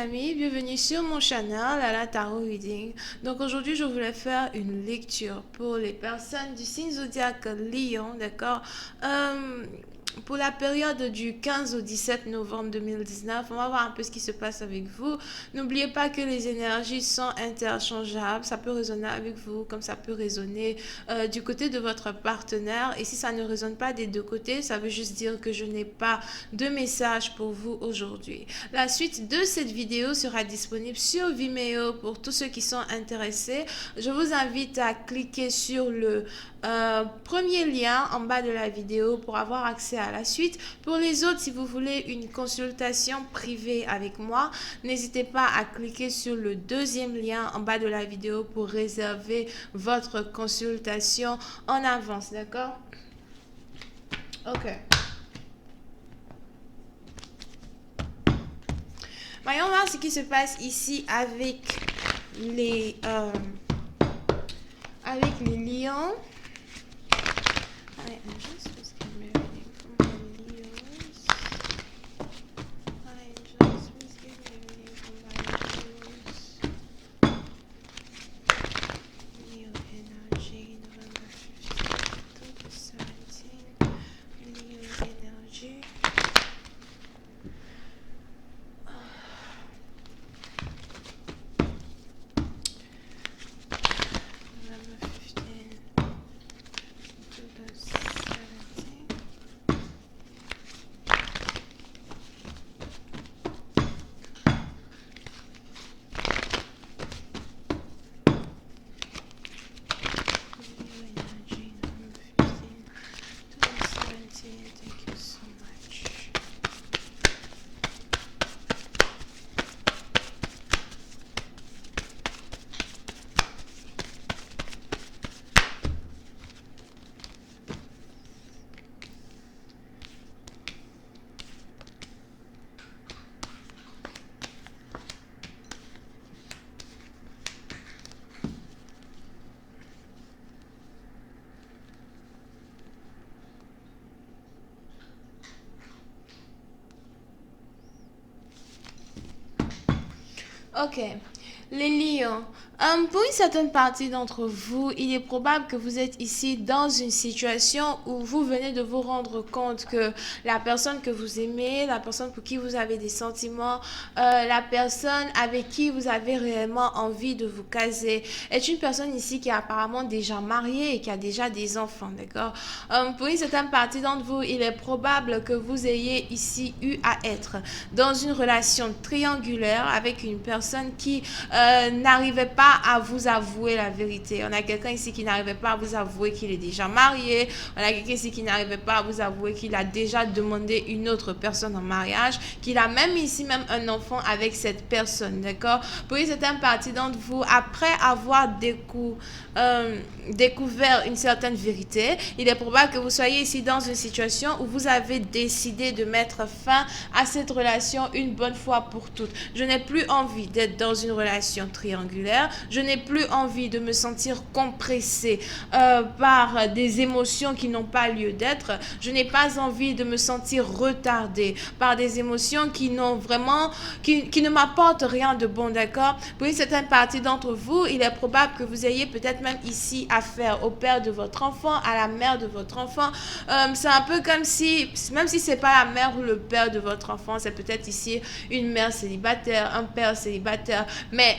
amis, bienvenue sur mon channel à la Tarot Reading. Donc aujourd'hui je voulais faire une lecture pour les personnes du signe zodiaque Lion, d'accord. Pour la période du 15 au 17 novembre 2019, on va voir un peu ce qui se passe avec vous. N'oubliez pas que les énergies sont interchangeables. Ça peut résonner avec vous comme ça peut résonner du côté de votre partenaire. Et si ça ne résonne pas des deux côtés, ça veut juste dire que je n'ai pas de message pour vous aujourd'hui. La suite de cette vidéo sera disponible sur Vimeo pour tous ceux qui sont intéressés. Je vous invite à cliquer sur le premier lien en bas de la vidéo pour avoir accès à la suite. Pour les autres, si vous voulez une consultation privée avec moi, n'hésitez pas à cliquer sur le deuxième lien en bas de la vidéo pour réserver votre consultation en avance, d'accord? Ok. Voyons voir ce qui se passe ici avec les lions. Ok, les lions. Pour une certaine partie d'entre vous, il est probable que vous êtes ici dans une situation où vous venez de vous rendre compte que la personne que vous aimez, la personne pour qui vous avez des sentiments, la personne avec qui vous avez réellement envie de vous caser, est une personne ici qui est apparemment déjà mariée et qui a déjà des enfants, d'accord? Pour une certaine partie d'entre vous, il est probable que vous ayez ici eu à être dans une relation triangulaire avec une personne qui n'arrivait pas à vous avouer la vérité. On a quelqu'un ici qui n'arrivait pas à vous avouer qu'il est déjà marié. On a quelqu'un ici qui n'arrivait pas à vous avouer qu'il a déjà demandé une autre personne en mariage, qu'il a même ici même un enfant avec cette personne, d'accord? Pour une certaine partie d'entre vous, après avoir découvert une certaine vérité, il est probable que vous soyez ici dans une situation où vous avez décidé de mettre fin à cette relation une bonne fois pour toutes. Je n'ai plus envie d'être dans une relation triangulaire. Je n'ai plus envie de me sentir compressée par des émotions qui n'ont pas lieu d'être. Je n'ai pas envie de me sentir retardée par des émotions qui n'ont vraiment, qui ne m'apportent rien de bon, d'accord? Pour une certaine partie d'entre vous, il est probable que vous ayez peut-être même ici affaire au père de votre enfant, à la mère de votre enfant. C'est un peu comme si, même si c'est pas la mère ou le père de votre enfant, c'est peut-être ici une mère célibataire, un père célibataire, mais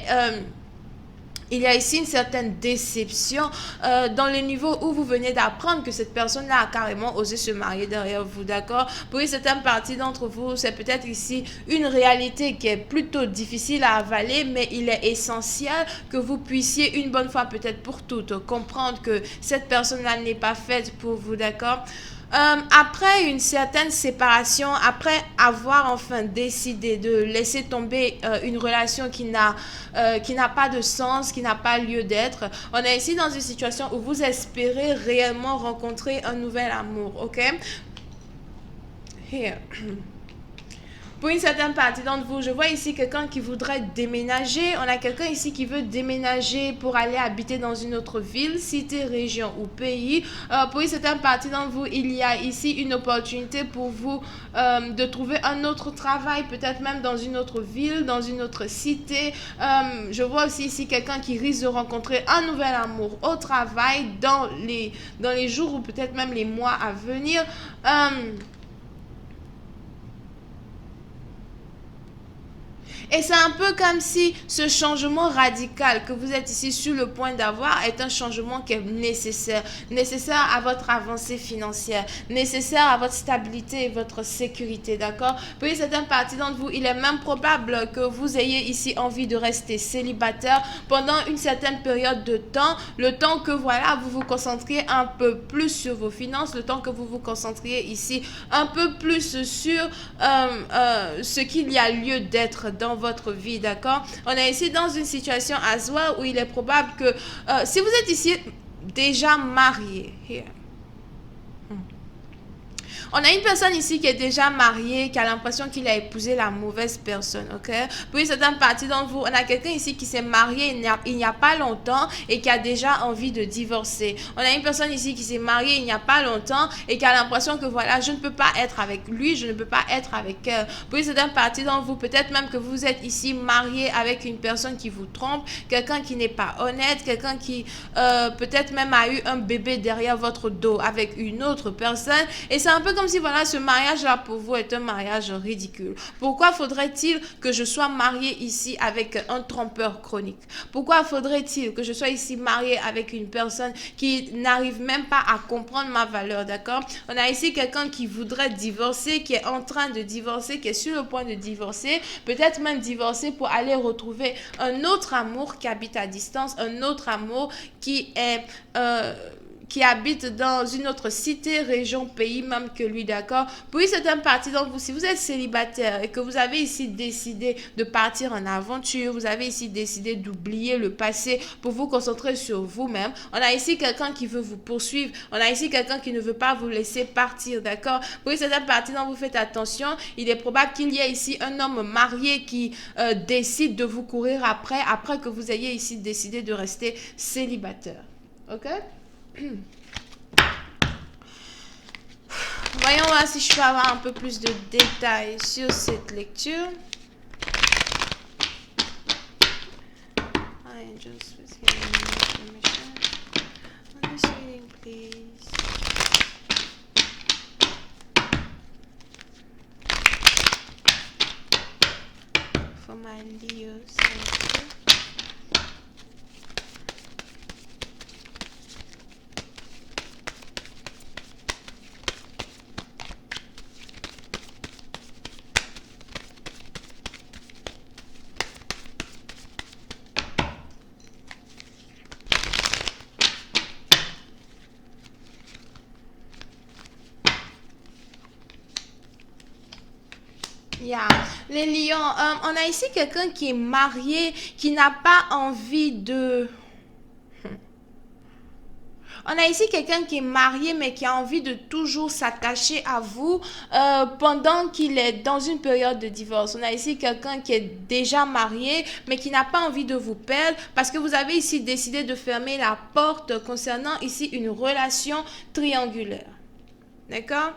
il y a ici une certaine déception dans le niveau où vous venez d'apprendre que cette personne-là a carrément osé se marier derrière vous, d'accord? Pour une certaine partie d'entre vous, c'est peut-être ici une réalité qui est plutôt difficile à avaler, mais il est essentiel que vous puissiez une bonne fois peut-être pour toutes comprendre que cette personne-là n'est pas faite pour vous, d'accord? Après une certaine séparation, après avoir enfin décidé de laisser tomber une relation qui n'a pas de sens, qui n'a pas lieu d'être, on est ici dans une situation où vous espérez réellement rencontrer un nouvel amour, ok? Here. Pour une certaine partie d'entre vous, je vois ici quelqu'un qui voudrait déménager. On a quelqu'un ici qui veut déménager pour aller habiter dans une autre ville, cité, région ou pays. Pour une certaine partie d'entre vous, il y a ici une opportunité pour vous de trouver un autre travail, peut-être même dans une autre ville, dans une autre cité. Je vois aussi ici quelqu'un qui risque de rencontrer un nouvel amour au travail dans les jours ou peut-être même les mois à venir. Et c'est un peu comme si ce changement radical que vous êtes ici sur le point d'avoir est un changement qui est nécessaire. Nécessaire à votre avancée financière, nécessaire à votre stabilité et votre sécurité, d'accord? Pour une certaine partie d'entre vous, il est même probable que vous ayez ici envie de rester célibataire pendant une certaine période de temps, le temps que voilà, vous vous concentriez un peu plus sur vos finances, le temps que vous vous concentriez ici un peu plus sur ce qu'il y a lieu d'être dans votre vie, d'accord? On est ici dans une situation à soi où il est probable que si vous êtes ici déjà marié, on a une personne ici qui est déjà mariée, qui a l'impression qu'il a épousé la mauvaise personne, ok? Pour une certaine partie d'entre vous, on a quelqu'un ici qui s'est marié il n'y a pas longtemps et qui a déjà envie de divorcer. On a une personne ici qui s'est mariée il n'y a pas longtemps et qui a l'impression que voilà, je ne peux pas être avec lui, je ne peux pas être avec elle. Pour une certaine partie d'entre vous, peut-être même que vous êtes ici marié avec une personne qui vous trompe, quelqu'un qui n'est pas honnête, quelqu'un qui peut-être même a eu un bébé derrière votre dos avec une autre personne. Et c'est un peu comme si voilà, ce mariage-là pour vous est un mariage ridicule. Pourquoi faudrait-il que je sois mariée ici avec un trompeur chronique? Pourquoi faudrait-il que je sois ici mariée avec une personne qui n'arrive même pas à comprendre ma valeur, d'accord? On a ici quelqu'un qui voudrait divorcer, qui est en train de divorcer, qui est sur le point de divorcer, peut-être même divorcer pour aller retrouver un autre amour qui habite à distance, un autre amour qui est qui habite dans une autre cité, région, pays même que lui, d'accord? Pour une certaine partie d'entre vous, si vous êtes célibataire et que vous avez ici décidé de partir en aventure, vous avez ici décidé d'oublier le passé pour vous concentrer sur vous-même, on a ici quelqu'un qui veut vous poursuivre, on a ici quelqu'un qui ne veut pas vous laisser partir, d'accord? Pour une certaine partie d'entre vous, faites attention, il est probable qu'il y ait ici un homme marié qui décide de vous courir après que vous ayez ici décidé de rester célibataire, ok? Voyons voir si je peux avoir un peu plus de détails sur cette lecture. For my Leo, yeah. Les lions, on a ici quelqu'un qui est marié, qui n'a pas envie de... On a ici quelqu'un qui est marié, mais qui a envie de toujours s'attacher à vous pendant qu'il est dans une période de divorce. On a ici quelqu'un qui est déjà marié, mais qui n'a pas envie de vous perdre parce que vous avez ici décidé de fermer la porte concernant ici une relation triangulaire. D'accord?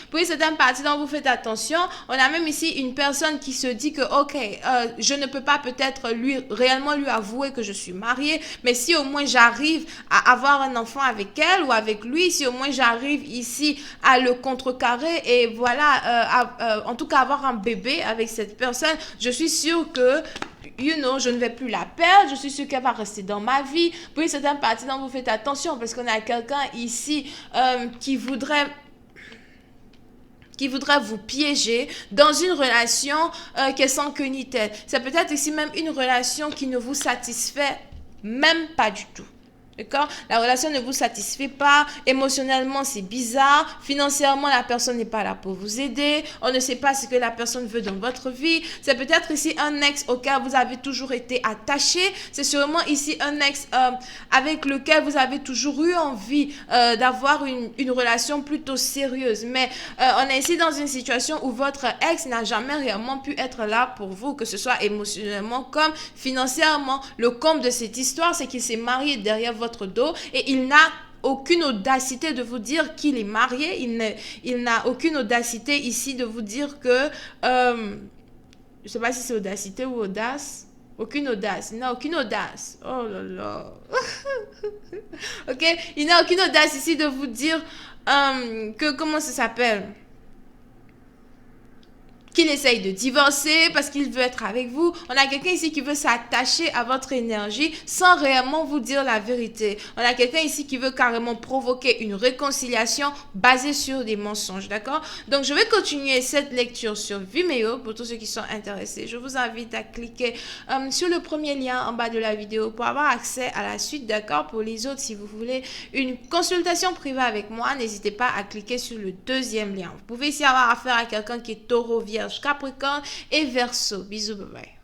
Pour une certaine partie dont vous faites attention, on a même ici une personne qui se dit que ok, je ne peux pas peut-être réellement lui avouer que je suis mariée, mais si au moins j'arrive à avoir un enfant avec elle ou avec lui, si au moins j'arrive ici à le contrecarrer et voilà, en tout cas avoir un bébé avec cette personne, je suis sûre que je ne vais plus la perdre, je suis sûre qu'elle va rester dans ma vie. Pour une certaine partie dont vous faites attention parce qu'on a quelqu'un ici qui voudrait vous piéger dans une relation qui est sans queue ni tête. C'est peut-être ici même une relation qui ne vous satisfait même pas du tout. D'accord? La relation ne vous satisfait pas. Émotionnellement, c'est bizarre. Financièrement, la personne n'est pas là pour vous aider. On ne sait pas ce que la personne veut dans votre vie. C'est peut-être ici un ex auquel vous avez toujours été attaché. C'est sûrement ici un ex avec lequel vous avez toujours eu envie d'avoir une relation plutôt sérieuse. Mais on est ici dans une situation où votre ex n'a jamais réellement pu être là pour vous, que ce soit émotionnellement comme financièrement. Le comble de cette histoire, c'est qu'il s'est marié derrière votre dos et il n'a aucune audacité de vous dire qu'il est marié. Il n'a aucune audacité ici de vous dire que... je ne sais pas si c'est audacité ou audace. Aucune audace. Il n'a aucune audace. Oh là là. Ok? Il n'a aucune audace ici de vous dire que... Comment ça s'appelle? Qu'il essaye de divorcer parce qu'il veut être avec vous. On a quelqu'un ici qui veut s'attacher à votre énergie sans réellement vous dire la vérité. On a quelqu'un ici qui veut carrément provoquer une réconciliation basée sur des mensonges, d'accord? Donc, je vais continuer cette lecture sur Vimeo pour tous ceux qui sont intéressés. Je vous invite à cliquer sur le premier lien en bas de la vidéo pour avoir accès à la suite, d'accord? Pour les autres, si vous voulez une consultation privée avec moi, n'hésitez pas à cliquer sur le deuxième lien. Vous pouvez ici avoir affaire à quelqu'un qui est taureau, vierge, Capricorne et Verseau. Bisous, bye bye.